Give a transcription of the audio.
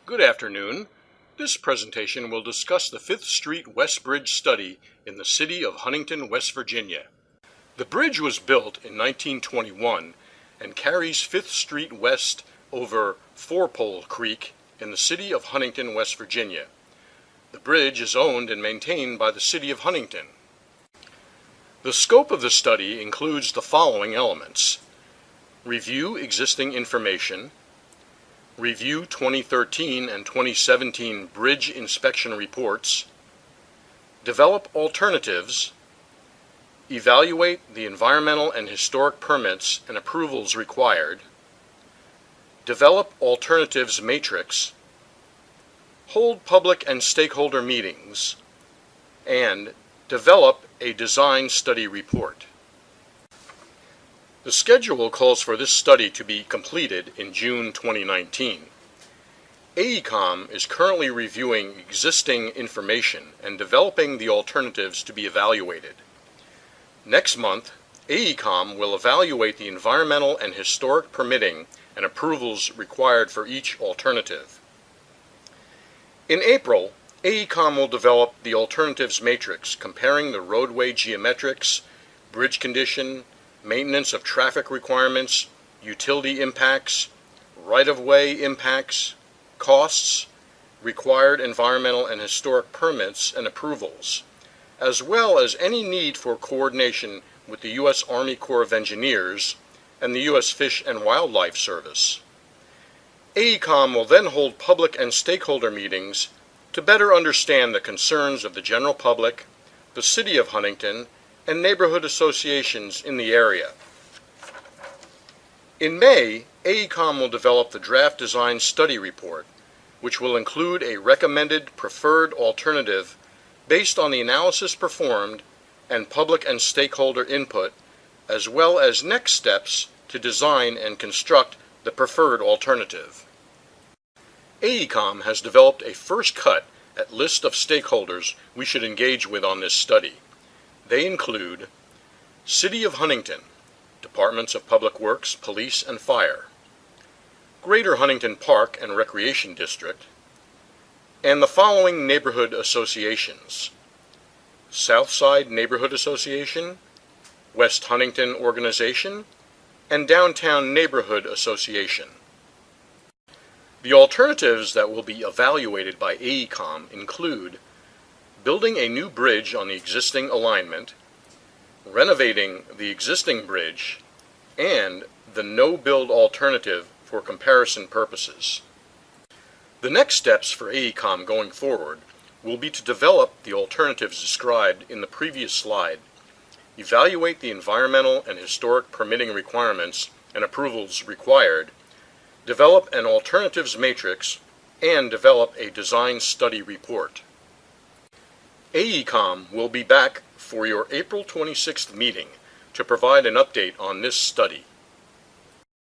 Good afternoon. This presentation will discuss the 5th Street West Bridge study in the city of Huntington, West Virginia. The bridge was built in 1921 and carries 5th Street West over Fourpole Creek in the city of Huntington, West Virginia. The bridge is owned and maintained by the city of Huntington. The scope of the study includes the following elements: review existing information, review 2013 and 2017 bridge inspection reports, develop alternatives, evaluate the environmental and historic permits and approvals required, develop alternatives matrix, hold public and stakeholder meetings, and develop a design study report. The schedule calls for this study to be completed in June 2019. AECOM is currently reviewing existing information and developing the alternatives to be evaluated. Next month, AECOM will evaluate the environmental and historic permitting and approvals required for each alternative. In April, AECOM will develop the alternatives matrix comparing the roadway geometrics, bridge condition, maintenance of traffic requirements, utility impacts, right-of-way impacts, costs, required environmental and historic permits and approvals, as well as any need for coordination with the U.S. Army Corps of Engineers and the U.S. Fish and Wildlife Service. AECOM will then hold public and stakeholder meetings to better understand the concerns of the general public, the City of Huntington, and neighborhood associations in the area. In May, AECOM will develop the draft design study report, which will include a recommended preferred alternative based on the analysis performed and public and stakeholder input, as well as next steps to design and construct the preferred alternative. AECOM has developed a first cut at list of stakeholders we should engage with on this study. They include City of Huntington, Departments of Public Works, Police, and Fire, Greater Huntington Park and Recreation District, and the following neighborhood associations: Southside Neighborhood Association, West Huntington Organization, and Downtown Neighborhood Association. The alternatives that will be evaluated by AECOM include building a new bridge on the existing alignment, renovating the existing bridge, and the no-build alternative for comparison purposes. The next steps for AECOM going forward will be to develop the alternatives described in the previous slide, evaluate the environmental and historic permitting requirements and approvals required, develop an alternatives matrix, and develop a design study report. AECOM will be back for your April 26th meeting to provide an update on this study.